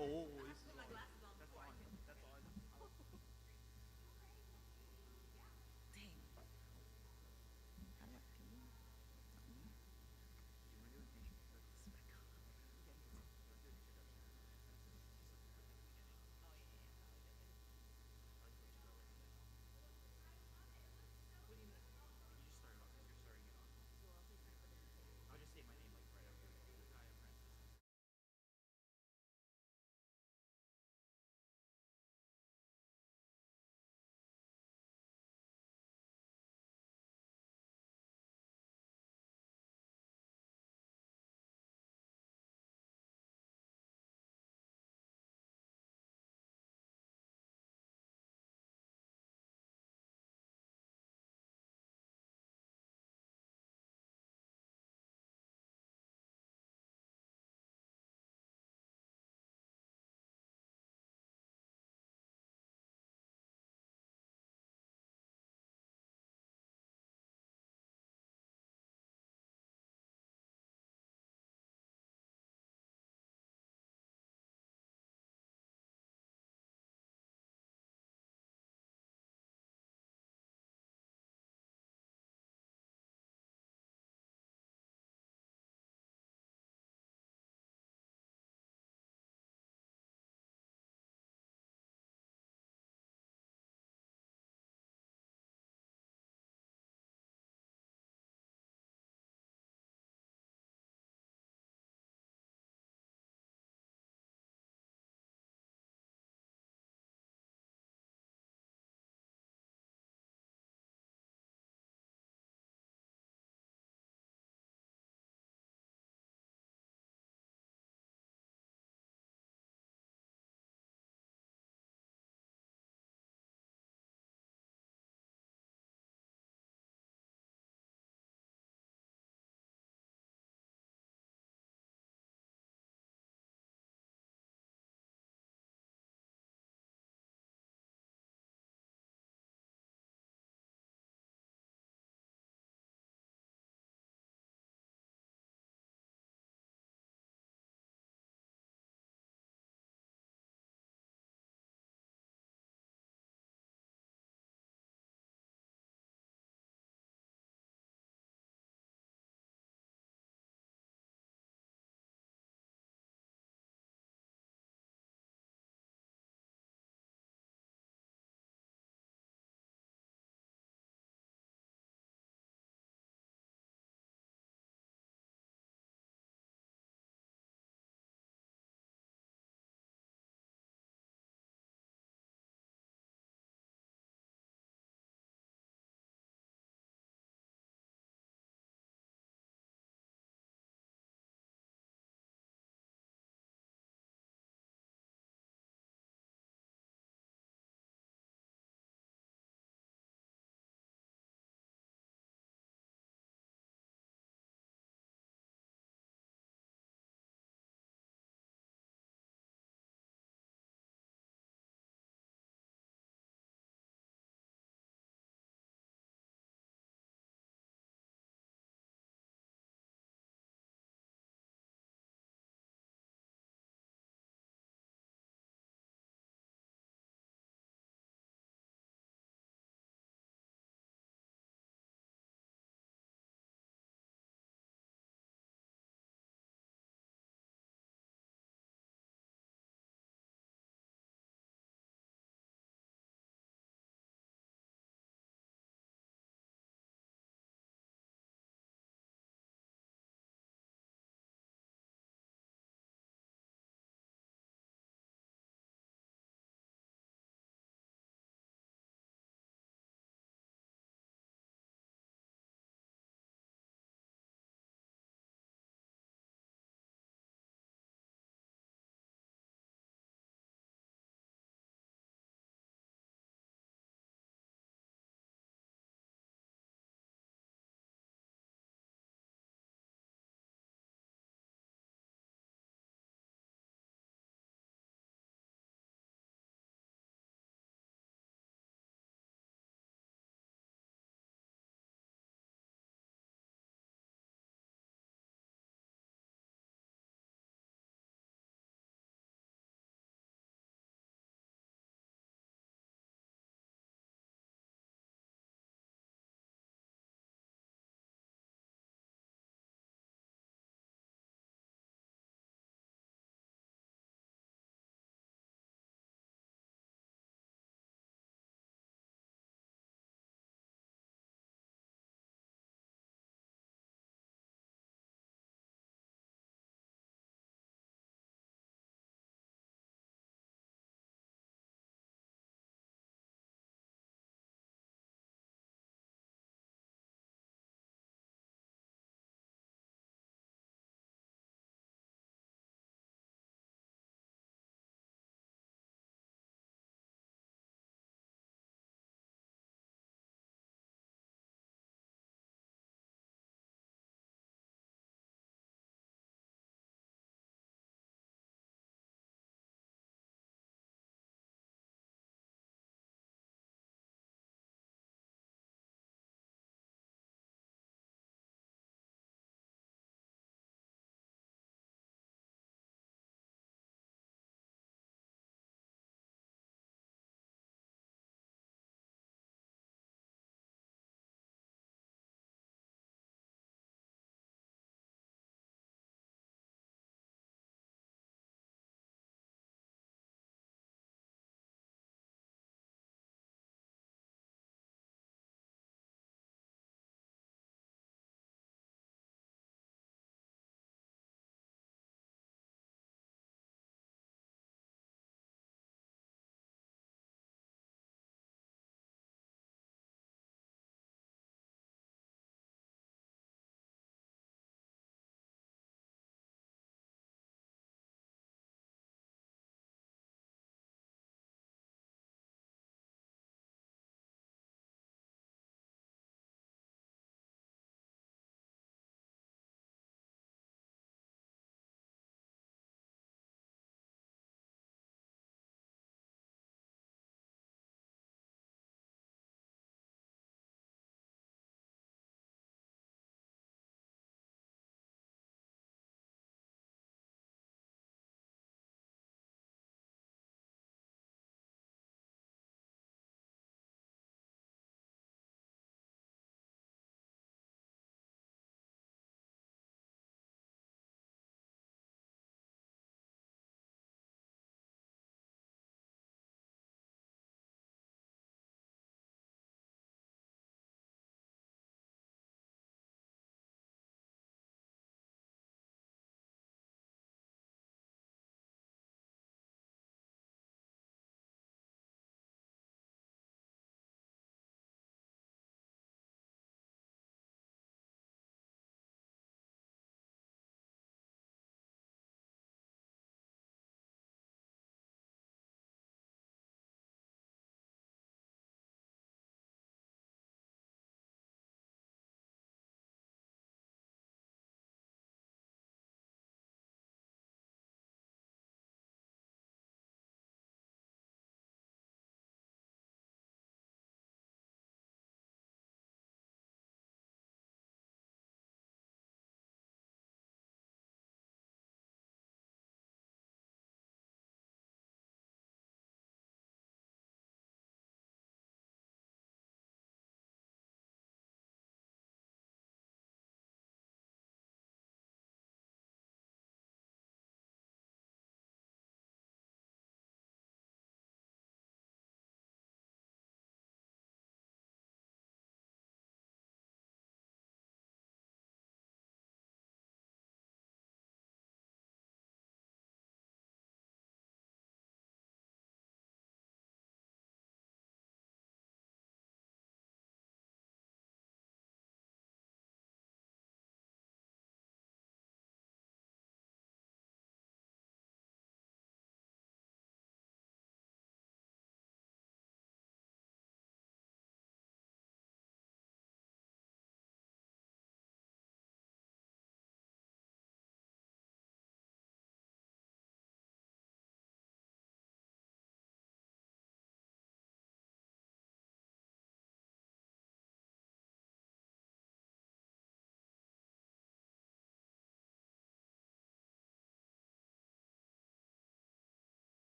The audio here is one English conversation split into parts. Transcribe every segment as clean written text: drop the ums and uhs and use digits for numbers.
Oh, this is on. That's on. That's on. Dang. How do I pee? Something. Do you want to do an intro? This is back on. Yeah, me too. You want to do an introduction since this is just like like the beginning. Oh yeah, yeah, yeah. I like that. I like to let you go in and then What do you mean? like you just start it off since you're starting it off. So I'll say something, but then you say your name. I'll just say my name like right after. Like, hi, I'm Francis.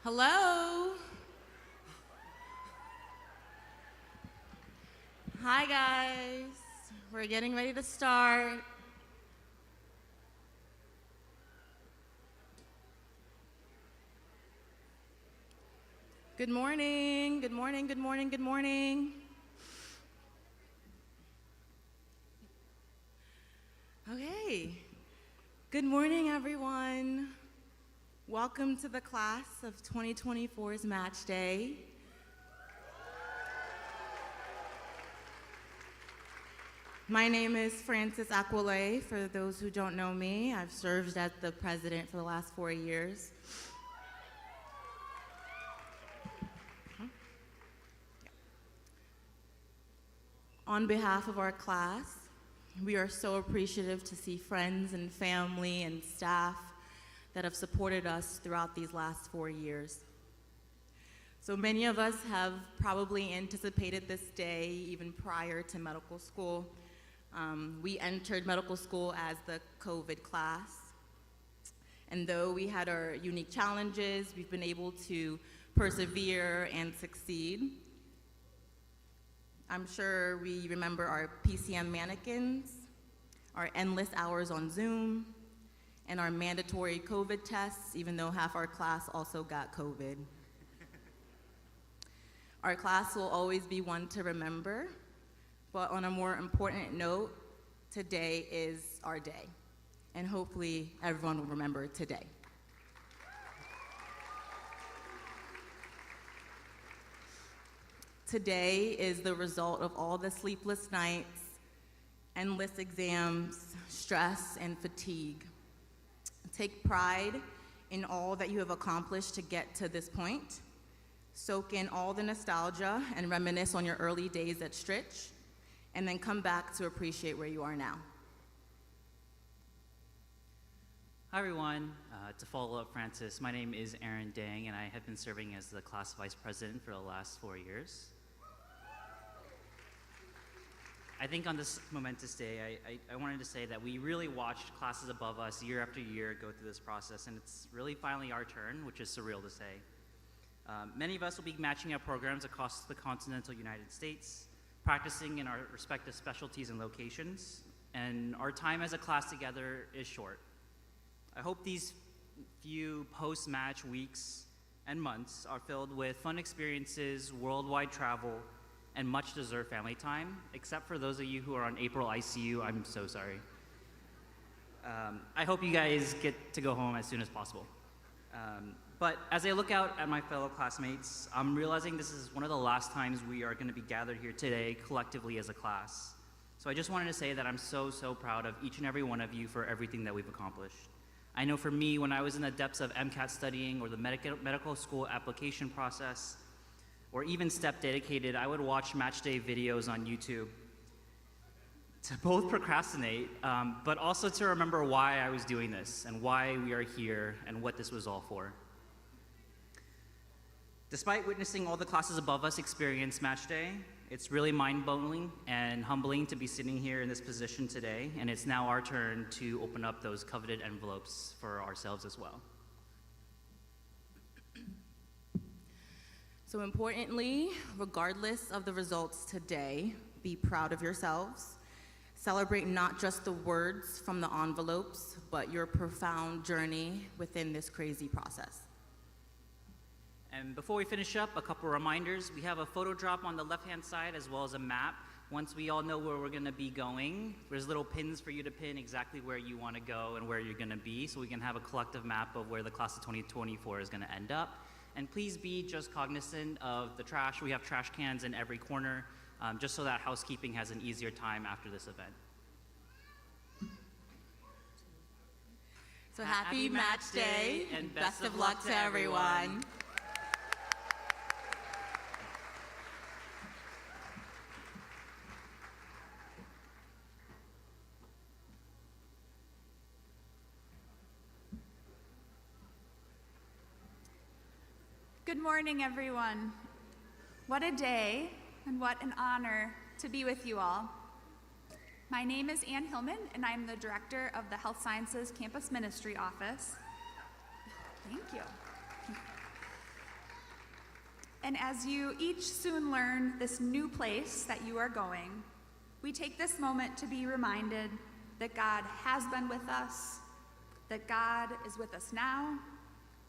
Hello. Hi, guys. We're getting ready to start. Good morning. Good morning. Good morning. Good morning. Okay. Good morning, everyone. Welcome to the class of 2024's Match Day. My name is Frances Aquile. For those who don't know me, I've served as the president for the last 4 years. On behalf of our class, we are so appreciative to see friends and family and staff that have supported us throughout these last 4 years. So many of us have probably anticipated this day even prior to medical school. We entered medical school as the COVID class. And though we had our unique challenges, we've been able to persevere and succeed. I'm sure we remember our PCM mannequins, our endless hours on Zoom, and our mandatory COVID tests, even though half our class also got COVID. Our class will always be one to remember, but on a more important note, today is our day, and hopefully everyone will remember today. Today is the result of all the sleepless nights, endless exams, stress, and fatigue. Take pride in all that you have accomplished to get to this point. Soak in all the nostalgia and reminisce on your early days at Stritch, and then come back to appreciate where you are now. Hi everyone, to follow up Francis, my name is Aaron Dang and I have been serving as the class vice president for the last 4 years. I think on this momentous day, I wanted to say that we really watched classes above us year after year go through this process, and it's really finally our turn, which is surreal to say. Many of us will be matching up programs across the continental United States, practicing in our respective specialties and locations, and our time as a class together is short. I hope these few post-match weeks and months are filled with fun experiences, worldwide travel, and much-deserved family time, except for those of you who are on April ICU. I'm so sorry. I hope you guys get to go home as soon as possible. But as I look out at my fellow classmates, I'm realizing this is one of the last times we are going to be gathered here today collectively as a class. So I just wanted to say that I'm so proud of each and every one of you for everything that we've accomplished. I know for me, when I was in the depths of MCAT studying or the medical school application process, or even STEP dedicated, I would watch match day videos on YouTube to both procrastinate, but also to remember why I was doing this and why we are here and what this was all for. Despite witnessing all the classes above us experience match day, it's really mind-blowing and humbling to be sitting here in this position today, and it's now our turn to open up those coveted envelopes for ourselves as well. So importantly, regardless of the results today, be proud of yourselves. Celebrate not just the words from the envelopes, but your profound journey within this crazy process. And before we finish up, a couple reminders. We have a photo drop on the left-hand side as well as a map. Once we all know where we're gonna be going, there's little pins for you to pin exactly where you wanna go and where you're gonna be, so we can have a collective map of where the class of 2024 is gonna end up. And please be just cognizant of the trash. We have trash cans in every corner, just so that housekeeping has an easier time after this event. So happy match day, and best of luck to everyone. Good morning, everyone. What a day and what an honor to be with you all. My name is Ann Hillman, and I'm the director of the Health Sciences Campus Ministry Office. Thank you. And as you each soon learn this new place that you are going, we take this moment to be reminded that God has been with us, that God is with us now,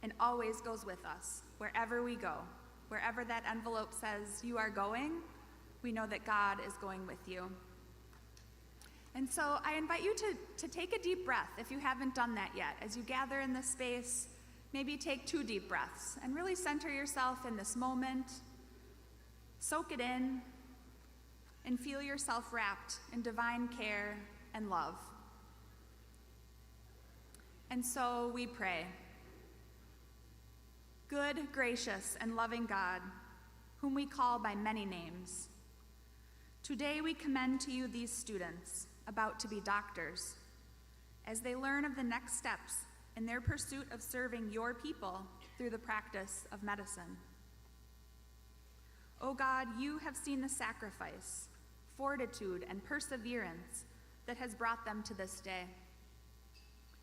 and always goes with us wherever we go. Wherever that envelope says you are going, we know that God is going with you. And so I invite you to take a deep breath if you haven't done that yet. As you gather in this space, maybe take 2 deep breaths and really center yourself in this moment. Soak it in and feel yourself wrapped in divine care and love. And so we pray. Good, gracious, and loving God, whom we call by many names, today we commend to you these students about to be doctors, as they learn of the next steps in their pursuit of serving your people through the practice of medicine. O God, you have seen the sacrifice, fortitude, and perseverance that has brought them to this day,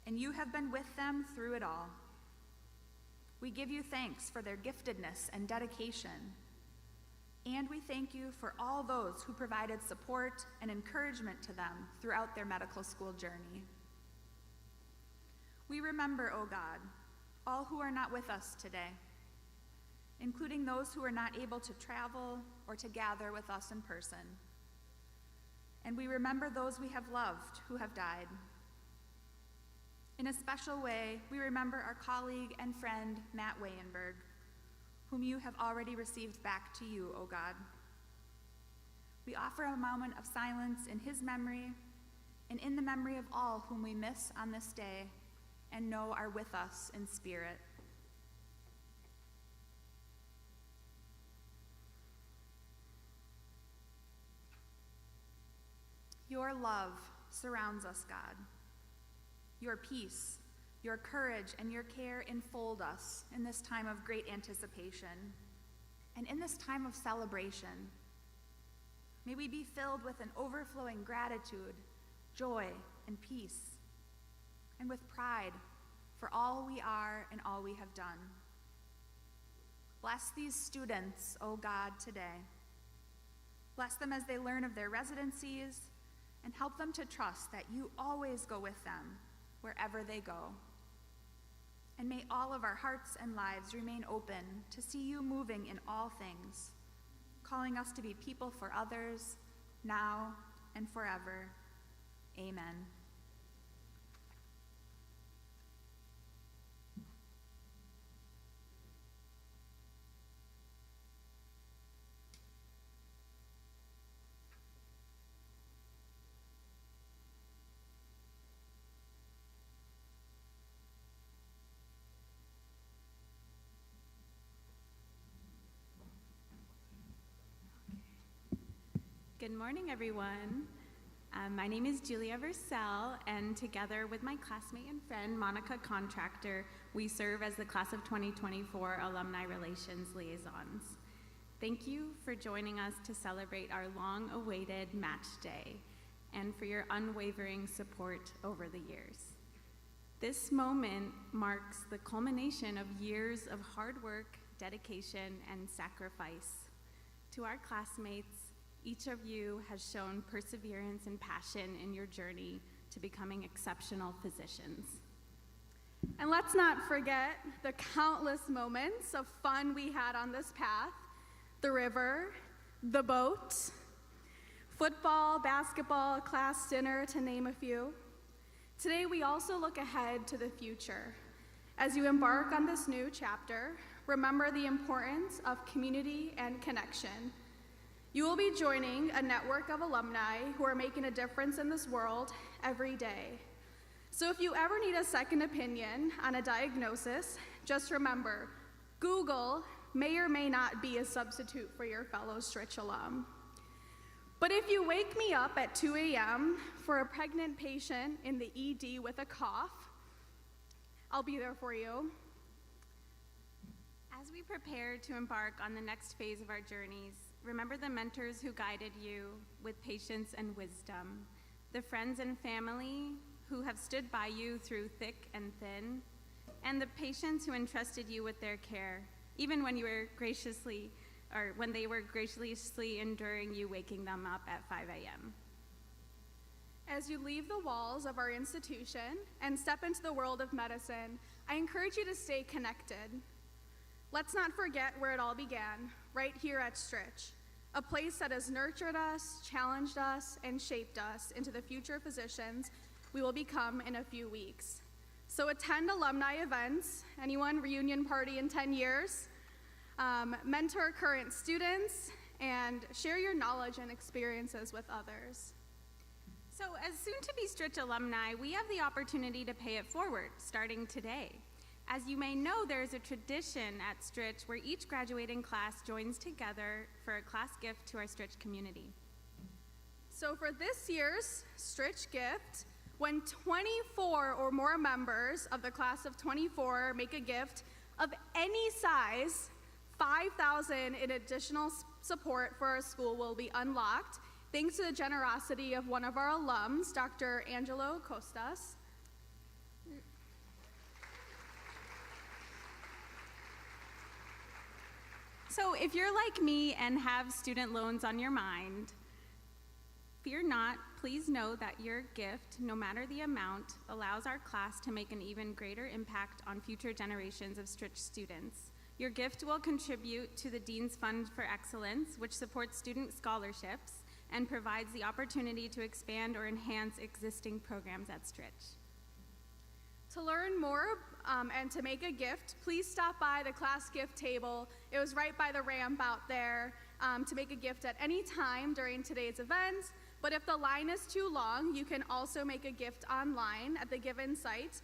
and you have been with them through it all. We give you thanks for their giftedness and dedication, and we thank you for all those who provided support and encouragement to them throughout their medical school journey. We remember, O God, all who are not with us today, including those who are not able to travel or to gather with us in person. And we remember those we have loved who have died. In a special way, we remember our colleague and friend, Matt Wayenberg, whom you have already received back to you, O God. We offer a moment of silence in his memory and in the memory of all whom we miss on this day and know are with us in spirit. Your love surrounds us, God. Your peace, your courage, and your care enfold us in this time of great anticipation and in this time of celebration. May we be filled with an overflowing gratitude, joy, and peace, and with pride for all we are and all we have done. Bless these students, O God, today. Bless them as they learn of their residencies, and help them to trust that you always go with them wherever they go. And may all of our hearts and lives remain open to see you moving in all things, calling us to be people for others, now and forever. Amen. Good morning, everyone. My name is Julia Versell, and together with my classmate and friend, Monica Contractor, we serve as the Class of 2024 Alumni Relations Liaisons. Thank you for joining us to celebrate our long-awaited match day and for your unwavering support over the years. This moment marks the culmination of years of hard work, dedication, and sacrifice. To our classmates, each of you has shown perseverance and passion in your journey to becoming exceptional physicians. And let's not forget the countless moments of fun we had on this path: the river, the boat, football, basketball, class dinner, to name a few. Today, we also look ahead to the future. As you embark on this new chapter, remember the importance of community and connection. You will be joining a network of alumni who are making a difference in this world every day. So if you ever need a second opinion on a diagnosis, just remember, Google may or may not be a substitute for your fellow Stritch alum. But if you wake me up at 2 a.m. for a pregnant patient in the ED with a cough, I'll be there for you. As we prepare to embark on the next phase of our journeys, remember the mentors who guided you with patience and wisdom, the friends and family who have stood by you through thick and thin, and the patients who entrusted you with their care. even when you were graciously, or when they were graciously enduring you waking them up at 5 a.m. As you leave the walls of our institution and step into the world of medicine, I encourage you to stay connected. Let's not forget where it all began, right here at Stritch, a place that has nurtured us, challenged us, and shaped us into the future physicians we will become in a few weeks. So attend alumni events, anyone, reunion party in 10 years, mentor current students, and share your knowledge and experiences with others. So as soon-to-be Stritch alumni, we have the opportunity to pay it forward, starting today. As you may know, there is a tradition at Stritch where each graduating class joins together for a class gift to our Stritch community. So for this year's Stritch gift, when 24 or more members of the class of 24 make a gift of any size, $5,000 in additional support for our school will be unlocked, thanks to the generosity of one of our alums, Dr. Angelo Costas. So if you're like me and have student loans on your mind, fear not. Please know that your gift, no matter the amount, allows our class to make an even greater impact on future generations of Stritch students. Your gift will contribute to the Dean's Fund for Excellence, which supports student scholarships and provides the opportunity to expand or enhance existing programs at Stritch. To learn more and to make a gift, please stop by the class gift table. It was right by the ramp out there to make a gift at any time during today's events. But if the line is too long, you can also make a gift online at the given site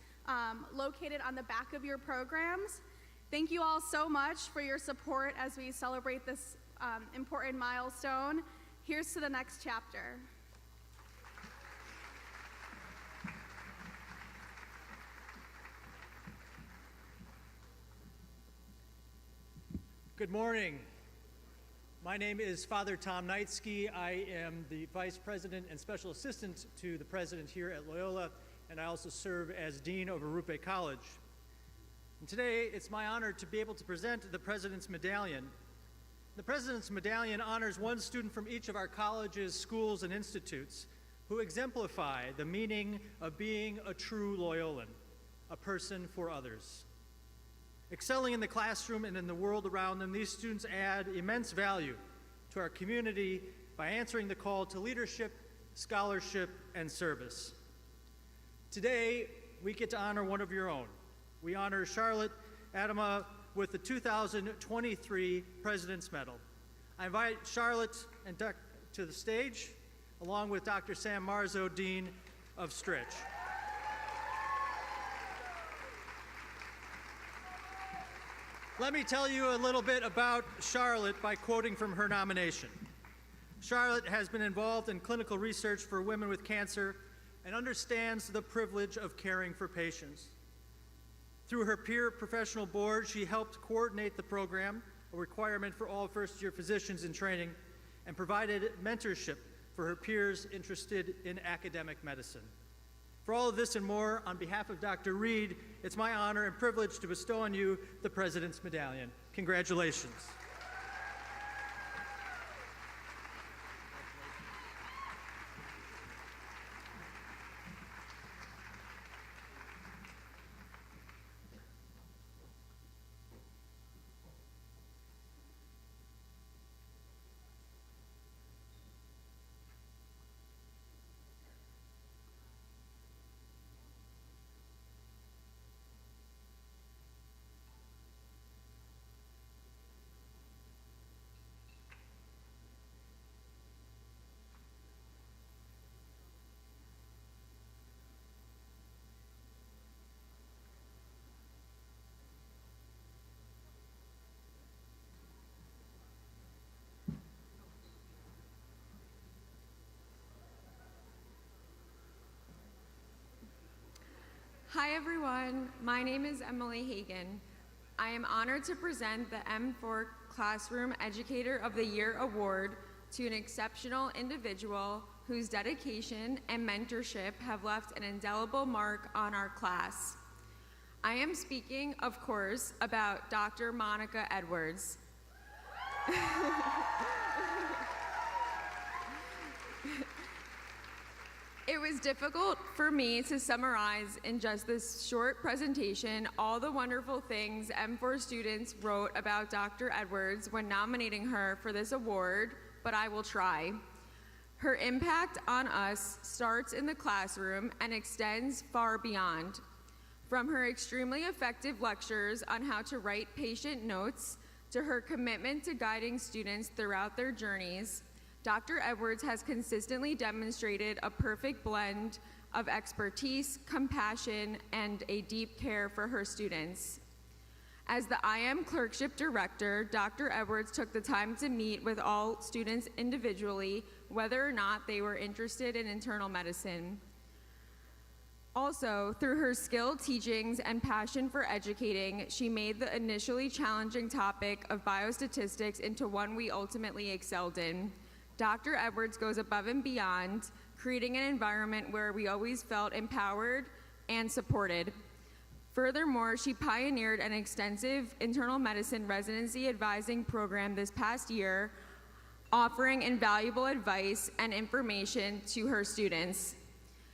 located on the back of your programs. Thank you all so much for your support as we celebrate this important milestone. Here's to the next chapter. Good morning. My name is Father Tom Knightsky. I am the Vice President and Special Assistant to the President here at Loyola, and I also serve as Dean of Arrupe College. And today, it's my honor to be able to present the President's Medallion. The President's Medallion honors one student from each of our colleges, schools, and institutes who exemplify the meaning of being a true Loyolan, a person for others. Excelling in the classroom and in the world around them, these students add immense value to our community by answering the call to leadership, scholarship, and service. Today, we get to honor one of your own. We honor Charlotte Adama with the 2023 President's Medal. I invite Charlotte to the stage, along with Dr. Sam Marzo, Dean of Stritch. Let me tell you a little bit about Charlotte by quoting from her nomination. Charlotte has been involved in clinical research for women with cancer and understands the privilege of caring for patients. Through her peer professional board, she helped coordinate the program, a requirement for all first-year physicians in training, and provided mentorship for her peers interested in academic medicine. For all of this and more, on behalf of Dr. Reed, it's my honor and privilege to bestow on you the President's Medallion. Congratulations. Hi everyone, my name is Emily Hagan. I am honored to present the M4 Classroom Educator of the Year Award to an exceptional individual whose dedication and mentorship have left an indelible mark on our class. I am speaking, of course, about Dr. Monica Edwards. It was difficult for me to summarize in just this short presentation all the wonderful things M4 students wrote about Dr. Edwards when nominating her for this award, but I will try. Her impact on us starts in the classroom and extends far beyond. From her extremely effective lectures on how to write patient notes to her commitment to guiding students throughout their journeys, Dr. Edwards has consistently demonstrated a perfect blend of expertise, compassion, and a deep care for her students. As the IM Clerkship Director, Dr. Edwards took the time to meet with all students individually, whether or not they were interested in internal medicine. Also, through her skilled teachings and passion for educating, she made the initially challenging topic of biostatistics into one we ultimately excelled in. Dr. Edwards goes above and beyond, creating an environment where we always felt empowered and supported. Furthermore, she pioneered an extensive internal medicine residency advising program this past year, offering invaluable advice and information to her students.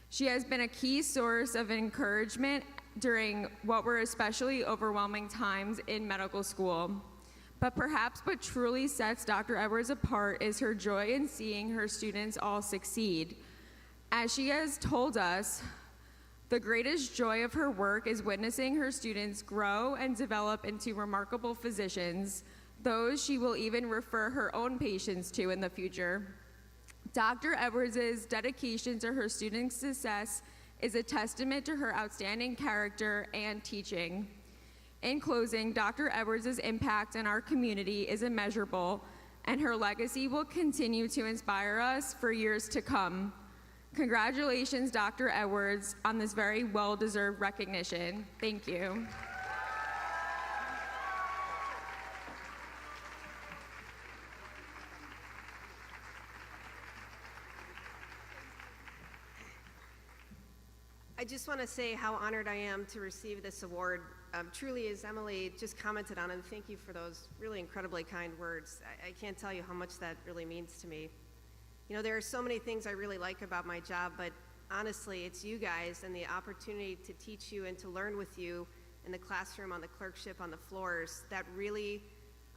She has been a key source of encouragement during what were especially overwhelming times in medical school. But perhaps what truly sets Dr. Edwards apart is her joy in seeing her students all succeed. As she has told us, the greatest joy of her work is witnessing her students grow and develop into remarkable physicians, those she will even refer her own patients to in the future. Dr. Edwards' dedication to her students' success is a testament to her outstanding character and teaching. In closing, Dr. Edwards' impact in our community is immeasurable, and her legacy will continue to inspire us for years to come. Congratulations, Dr. Edwards, on this very well-deserved recognition. Thank you. I just want to say how honored I am to receive this award. Truly, as Emily just commented on, and thank you for those really incredibly kind words. I can't tell you how much that really means to me. You know, there are so many things I really like about my job, but honestly, it's you guys and the opportunity to teach you and to learn with you in the classroom, on the clerkship, on the floors, that really,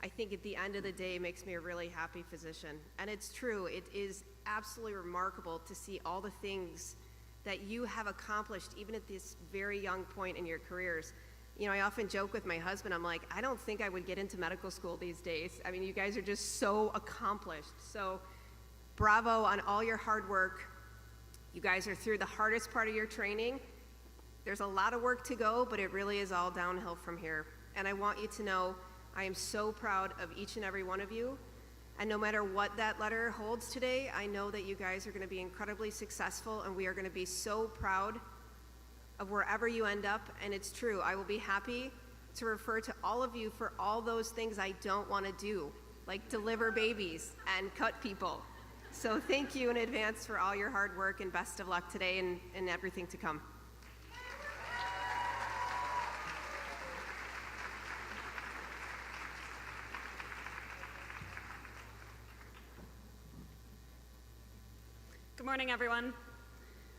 I think at the end of the day, makes me a really happy physician. And it's true, it is absolutely remarkable to see all the things that you have accomplished even at this very young point in your careers. You know, I often joke with my husband, I'm like, I don't think I would get into medical school these days. I mean, you guys are just so accomplished. So bravo on all your hard work. You guys are through the hardest part of your training. There's a lot of work to go, but it really is all downhill from here. And I want you to know I am so proud of each and every one of you. And no matter what that letter holds today, I know that you guys are going to be incredibly successful, and we are going to be so proud of wherever you end up. And it's true, I will be happy to refer to all of you for all those things I don't want to do, like deliver babies and cut people. So thank you in advance for all your hard work, and best of luck today and everything to come. Good morning, everyone.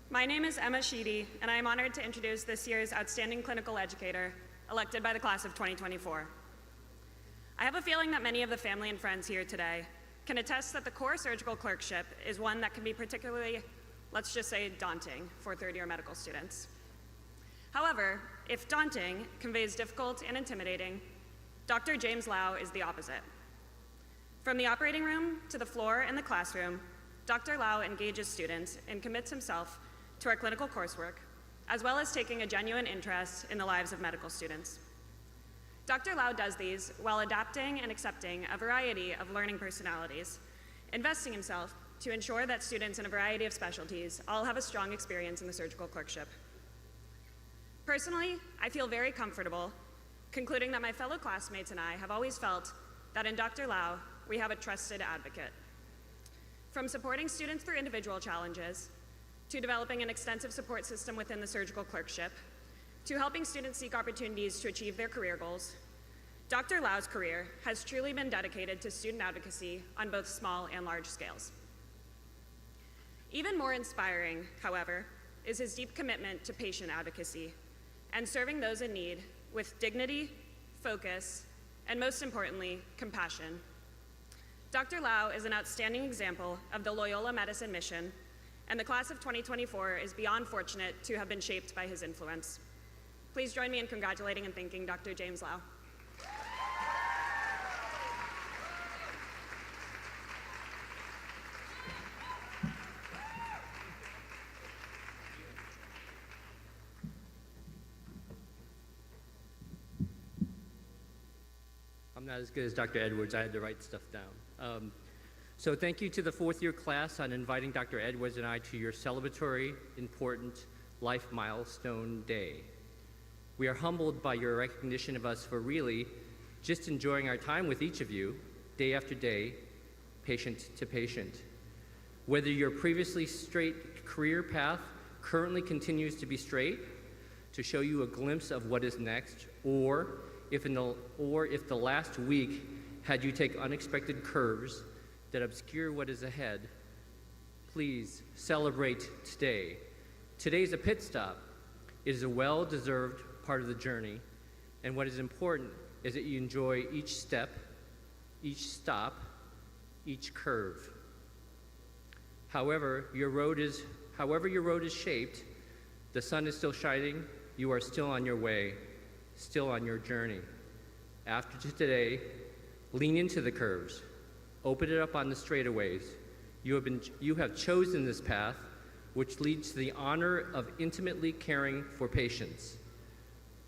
My name is Emma Sheedy, and I am honored to introduce this year's Outstanding Clinical Educator, elected by the class of 2024. I have a feeling that many of the family and friends here today can attest that the core surgical clerkship is one that can be particularly, let's just say, daunting for third-year medical students. However, if daunting conveys difficult and intimidating, Dr. James Lau is the opposite. From the operating room to the floor and the classroom, Dr. Lau engages students and commits himself to our clinical coursework, as well as taking a genuine interest in the lives of medical students. Dr. Lau does these while adapting and accepting a variety of learning personalities, investing himself to ensure that students in a variety of specialties all have a strong experience in the surgical clerkship. Personally, I feel very comfortable concluding that my fellow classmates and I have always felt that in Dr. Lau, we have a trusted advocate. From supporting students through individual challenges, to developing an extensive support system within the surgical clerkship, to helping students seek opportunities to achieve their career goals, Dr. Lau's career has truly been dedicated to student advocacy on both small and large scales. Even more inspiring, however, is his deep commitment to patient advocacy and serving those in need with dignity, focus, and most importantly, compassion. Dr. Lau is an outstanding example of the Loyola Medicine mission, and the class of 2024 is beyond fortunate to have been shaped by his influence. Please join me in congratulating and thanking Dr. James Lau. I'm not as good as Dr. Edwards. I had to write stuff down. So thank you to the fourth year class on inviting Dr. Edwards and I to your celebratory, important life milestone day. We are humbled by your recognition of us for really just enjoying our time with each of you, day after day, patient to patient. Whether your previously straight career path currently continues to be straight, to show you a glimpse of what is next, or if the last week had you take unexpected curves that obscure what is ahead, please celebrate today. Today's a pit stop. It is a well-deserved part of the journey, and what is important is that you enjoy each step, each stop, each curve. However your road is shaped, the sun is still shining, you are still on your way, still on your journey. After today, lean into the curves, open it up on the straightaways. You have chosen this path, which leads to the honor of intimately caring for patients.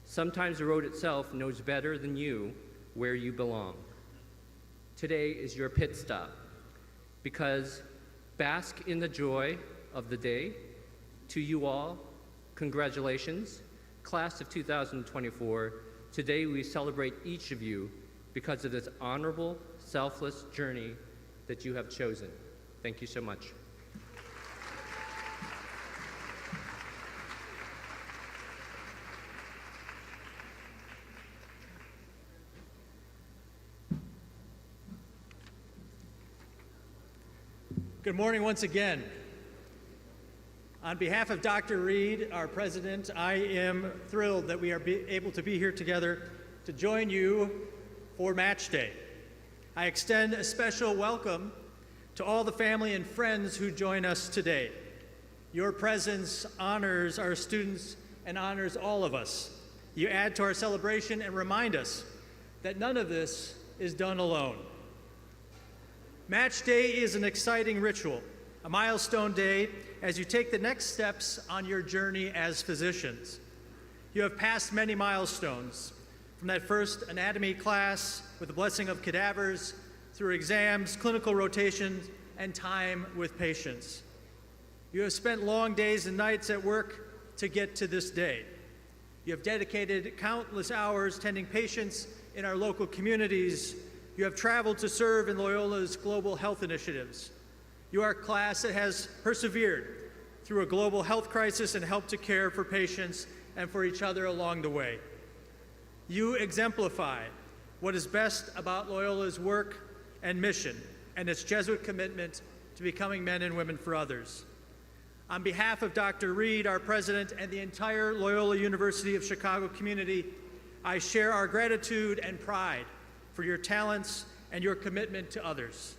Sometimes the road itself knows better than you where you belong. Today is your pit stop, because bask in the joy of the day. To you all, congratulations. Class of 2024, today we celebrate each of you because of this honorable, selfless journey that you have chosen. Thank you so much. Good morning once again. On behalf of Dr. Reed, our president, I am thrilled that we are able to be here together to join you for Match Day. I extend a special welcome to all the family and friends who join us today. Your presence honors our students and honors all of us. You add to our celebration and remind us that none of this is done alone. Match Day is an exciting ritual, a milestone day as you take the next steps on your journey as physicians. You have passed many milestones, from that first anatomy class with the blessing of cadavers, through exams, clinical rotations, and time with patients. You have spent long days and nights at work to get to this day. You have dedicated countless hours tending patients in our local communities. You have traveled to serve in Loyola's global health initiatives. You are a class that has persevered through a global health crisis and helped to care for patients and for each other along the way. You exemplify what is best about Loyola's work and mission and its Jesuit commitment to becoming men and women for others. On behalf of Dr. Reed, our president, and the entire Loyola University of Chicago community, I share our gratitude and pride for your talents and your commitment to others.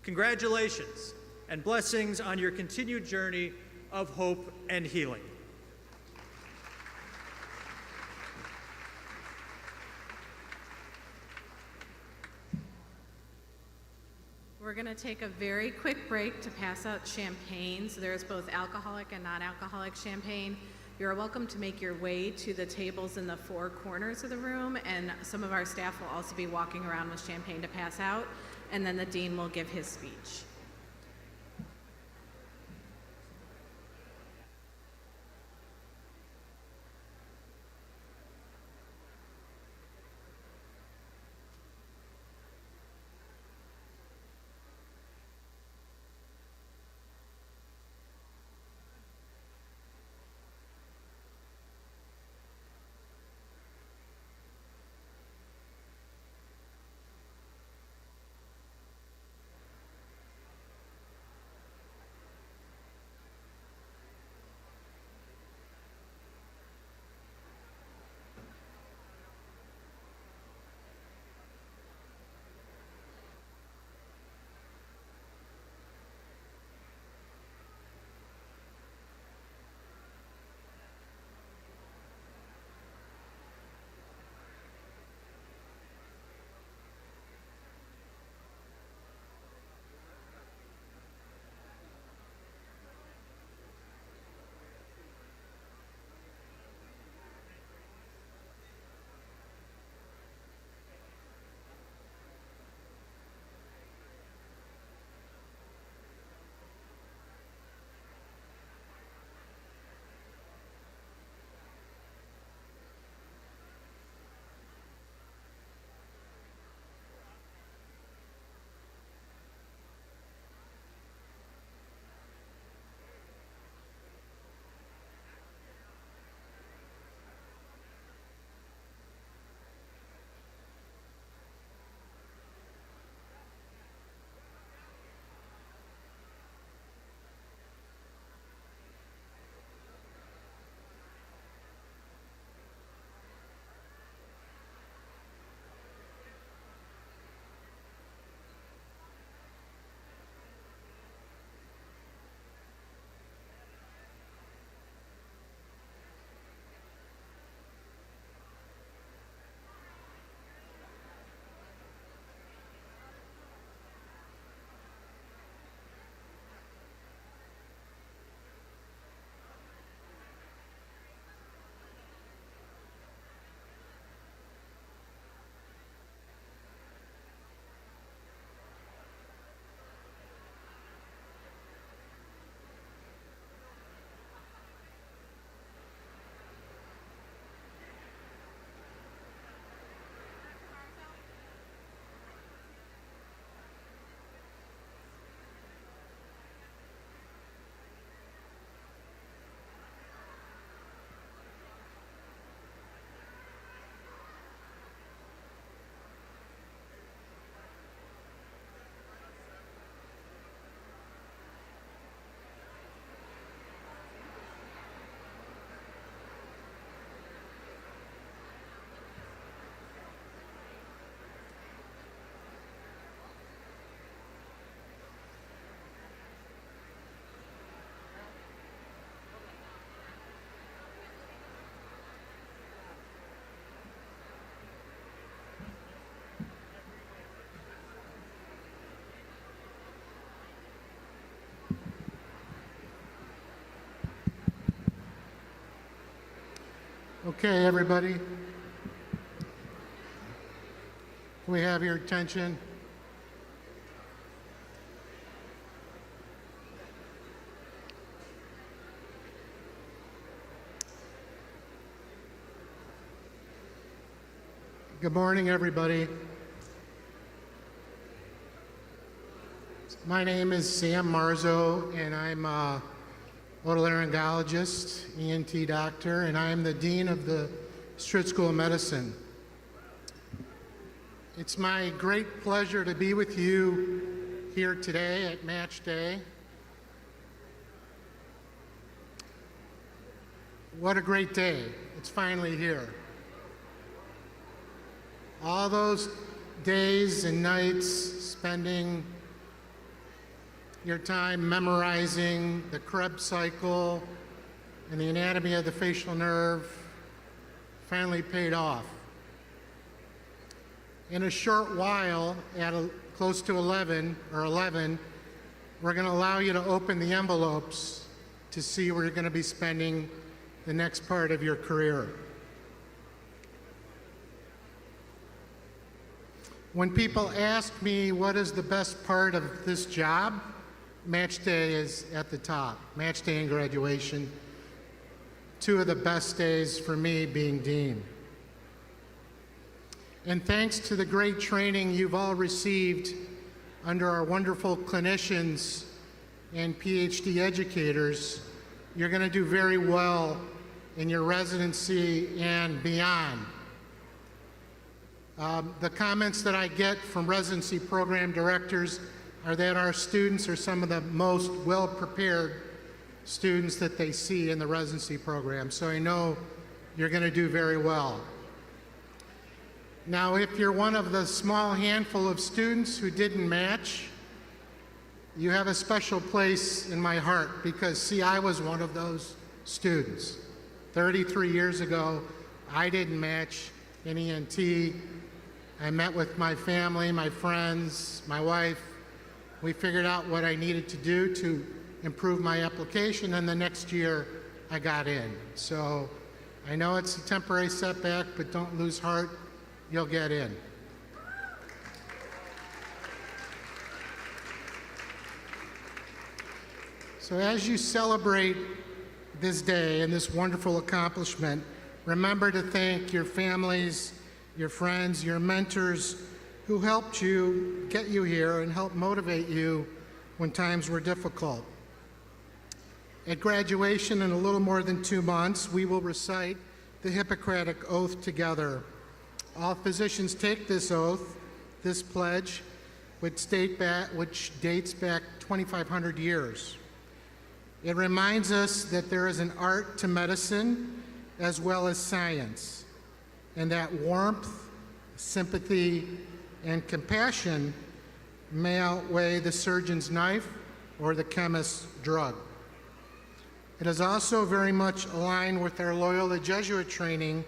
Congratulations and blessings on your continued journey of hope and healing. We're going to take a very quick break to pass out champagne. So there's both alcoholic and non-alcoholic champagne. You're welcome to make your way to the tables in the four corners of the room, and some of our staff will also be walking around with champagne to pass out, and then the dean will give his speech. Okay, everybody. Can we have your attention? Good morning, everybody. My name is Sam Marzo, and I'm a otolaryngologist, ENT doctor, and I'm the dean of the Stritch School of Medicine. It's my great pleasure to be with you here today at Match Day. What a great day. It's finally here. All those days and nights spending your time memorizing the Krebs cycle and the anatomy of the facial nerve finally paid off. In a short while, at close to 11, we're going to allow you to open the envelopes to see where you're going to be spending the next part of your career. When people ask me what is the best part of this job, Match Day is at the top. Match Day and graduation, two of the best days for me being dean. And thanks to the great training you've all received under our wonderful clinicians and PhD educators, you're going to do very well in your residency and beyond. The comments that I get from residency program directors are that our students are some of the most well-prepared students that they see in the residency program. So I know you're going to do very well. Now, if you're one of the small handful of students who didn't match, you have a special place in my heart because, see, I was one of those students. 33 years ago, I didn't match in ENT. I met with my family, my friends, my wife. We figured out what I needed to do to improve my application, and the next year I got in. So I know it's a temporary setback, but don't lose heart. You'll get in. So as you celebrate this day and this wonderful accomplishment, remember to thank your families, your friends, your mentors who helped you get you here and helped motivate you when times were difficult. At graduation in a little more than 2 months, we will recite the Hippocratic Oath together. All physicians take this oath, this pledge, which dates back 2,500 years. It reminds us that there is an art to medicine as well as science, and that warmth, sympathy, and compassion may outweigh the surgeon's knife or the chemist's drug. It is also very much aligned with our Loyola Jesuit training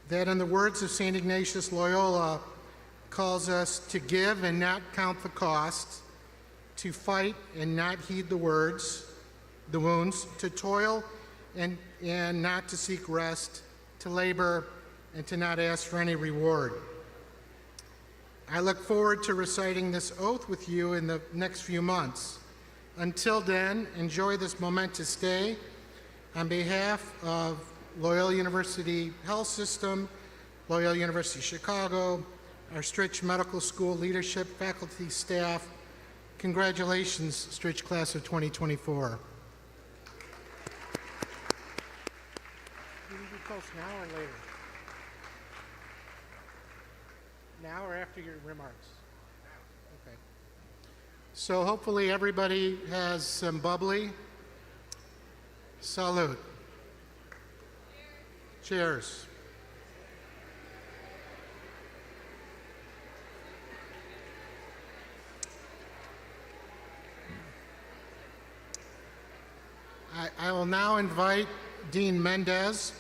that, in the words of St. Ignatius Loyola, calls us to give and not count the cost, to fight and not heed the wounds, to toil and not to seek rest, to labor and to not ask for any reward. I look forward to reciting this oath with you in the next few months. Until then, enjoy this momentous day. On behalf of Loyola University Health System, Loyola University Chicago, our Stritch Medical School leadership, faculty, staff, congratulations, Stritch Class of 2024. Will you be close now or later? Now or after your remarks? Okay. So hopefully everybody has some bubbly. Salute. Cheers. I will now invite Dean Mendez,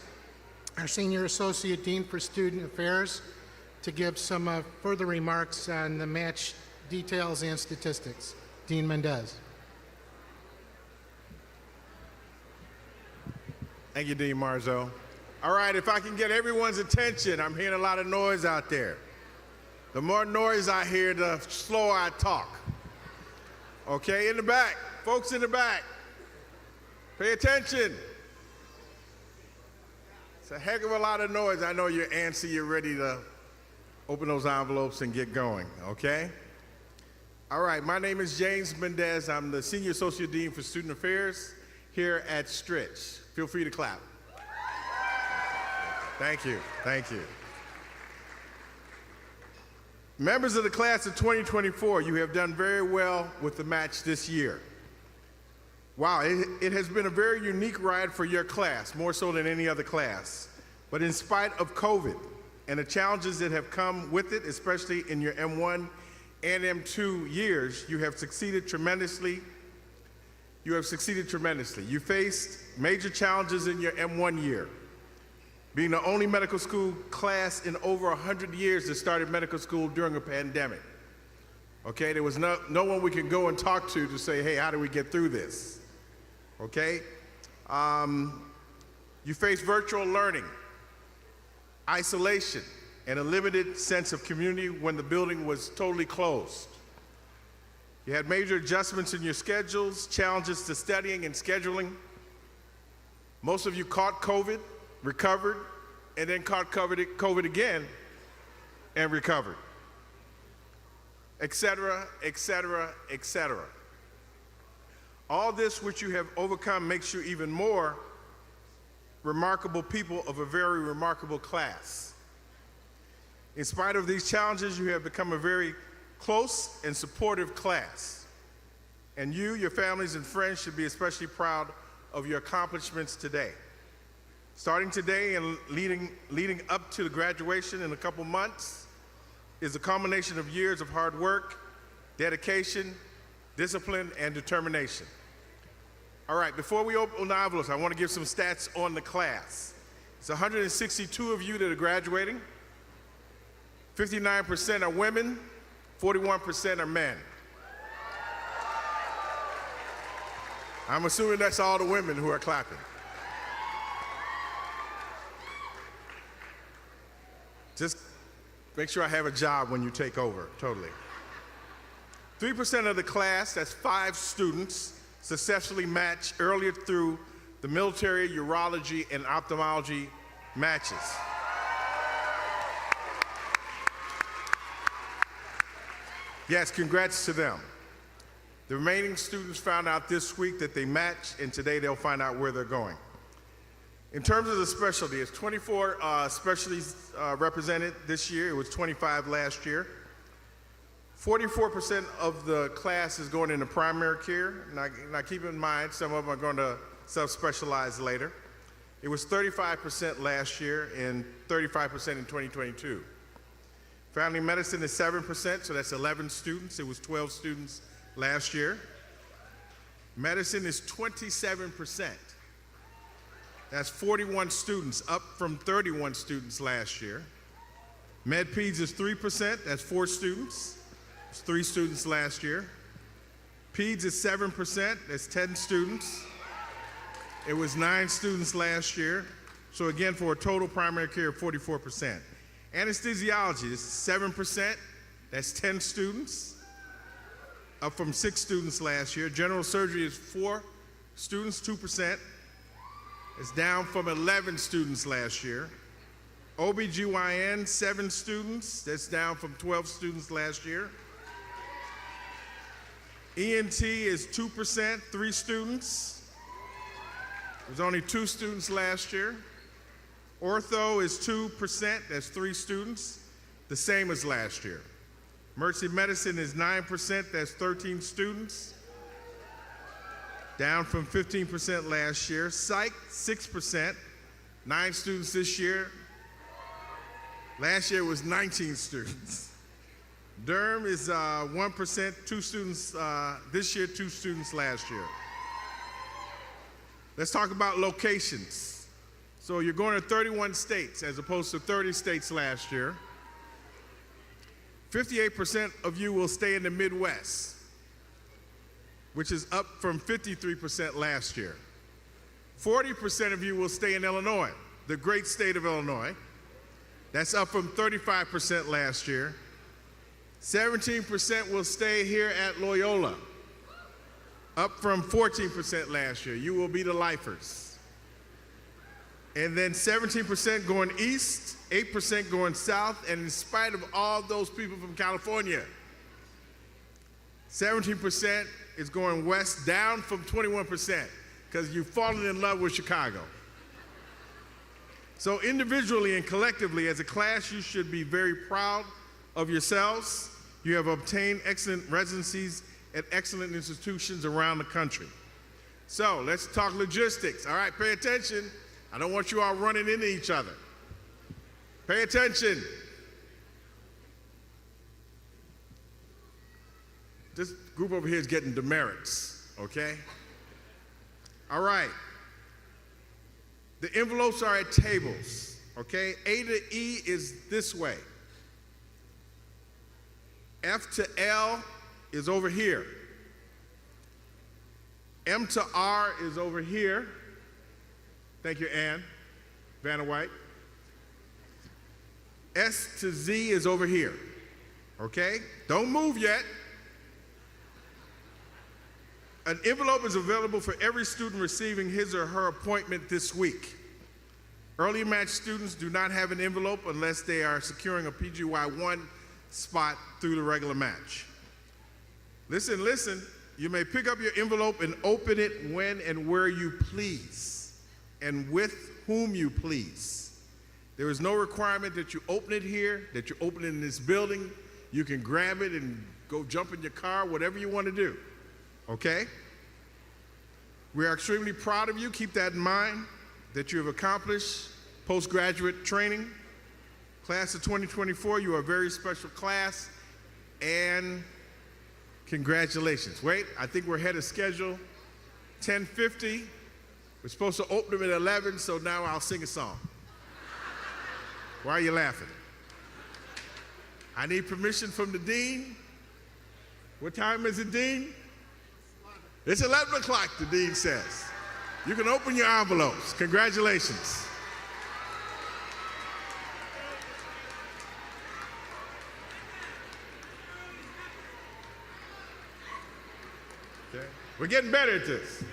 our Senior Associate Dean for Student Affairs, to give some further remarks on the match details and statistics. Dean Mendez. Thank you, Dean Marzo. All right, if I can get everyone's attention, I'm hearing a lot of noise out there. The more noise I hear, the slower I talk. Okay, in the back, folks in the back, pay attention. It's a heck of a lot of noise. I know you're antsy, you're ready to open those envelopes and get going, okay? All right, my name is James Mendez. I'm the Senior Associate Dean for Student Affairs here at Stritch. Feel free to clap. Thank you, thank you. Members of the class of 2024, you have done very well with the match this year. Wow, it has been a very unique ride for your class, more so than any other class. But in spite of COVID and the challenges that have come with it, especially in your M1 and M2 years, you have succeeded tremendously. You faced major challenges in your M1 year, being the only medical school class in over 100 years that started medical school during a pandemic. Okay, there was no one we could go and talk to say, hey, how do we get through this? Okay, you faced virtual learning, isolation, and a limited sense of community when the building was totally closed. You had major adjustments in your schedules, challenges to studying and scheduling. Most of you caught COVID, recovered, and then caught COVID again and recovered, et cetera, et cetera, et cetera. All this which you have overcome makes you even more remarkable people of a very remarkable class. In spite of these challenges, you have become a very close and supportive class. And you, your families, and friends should be especially proud of your accomplishments today. Starting today and leading up to the graduation in a couple months is a culmination of years of hard work, dedication, discipline, and determination. All right, before we open the envelopes, I want to give some stats on the class. It's 162 of you that are graduating. 59% are women, 41% are men. I'm assuming that's all the women who are clapping. Just make sure I have a job when you take over, totally. 3% of the class, that's 5 students, successfully matched earlier through the military, urology, and ophthalmology matches. Yes, congrats to them. The remaining students found out this week that they matched, and today they'll find out where they're going. In terms of the specialty, it's 24 specialties represented this year. It was 25 last year. 44% of the class is going into primary care. Now keep in mind, some of them are going to self-specialize later. It was 35% last year and 35% in 2022. Family medicine is 7%, so that's 11 students. It was 12 students last year. Medicine is 27%. That's 41 students, up from 31 students last year. Med Peds is 3%, that's 4 students. It's 3 students last year. Peds is 7%, that's 10 students. It was 9 students last year. So again, for a total primary care of 44%. Anesthesiology is 7%, that's 10 students, up from 6 students last year. General surgery is 4 students, 2%. It's down from 11 students last year. OBGYN, 7 students. That's down from 12 students last year. ENT is 2%, 3 students. There's only 2 students last year. Ortho is 2%, that's 3 students, the same as last year. Emergency medicine is 9%, that's 13 students, down from 15% last year. Psych, 6%, 9 students this year. Last year was 19 students. Derm is 1%, 2 students this year, 2 students last year. Let's talk about locations. So you're going to 31 states as opposed to 30 states last year. 58% of you will stay in the Midwest, which is up from 53% last year. 40% of you will stay in Illinois, the great state of Illinois. That's up from 35% last year. 17% will stay here at Loyola, up from 14% last year. You will be the lifers. And then 17% going east, 8% going south, and in spite of all those people from California, 17% is going west, down from 21%, because you've fallen in love with Chicago. So individually and collectively, as a class, you should be very proud of yourselves. You have obtained excellent residencies at excellent institutions around the country. So let's talk logistics. All right, pay attention. I don't want you all running into each other. Pay attention. This group over here is getting demerits, okay? All right. The envelopes are at tables, okay? A to E is this way. F to L is over here. M to R is over here. Thank you, Ann Vanna White. S to Z is over here, okay? Don't move yet. An envelope is available for every student receiving his or her appointment this week. Early match students do not have an envelope unless they are securing a PGY1 spot through the regular match. Listen, listen, you may pick up your envelope and open it when and where you please, and with whom you please. There is no requirement that you open it here, that you open it in this building. You can grab it and go jump in your car, whatever you want to do, okay? We are extremely proud of you. Keep that in mind, that you have accomplished postgraduate training. Class of 2024, you are a very special class, and congratulations. Wait, I think we're ahead of schedule. 10:50. We're supposed to open them at 11, so now I'll sing a song. Why are you laughing? I need permission from the dean. What time is it, Dean? It's 11 o'clock, the dean says. You can open your envelopes. Congratulations. Okay. We're getting better at this.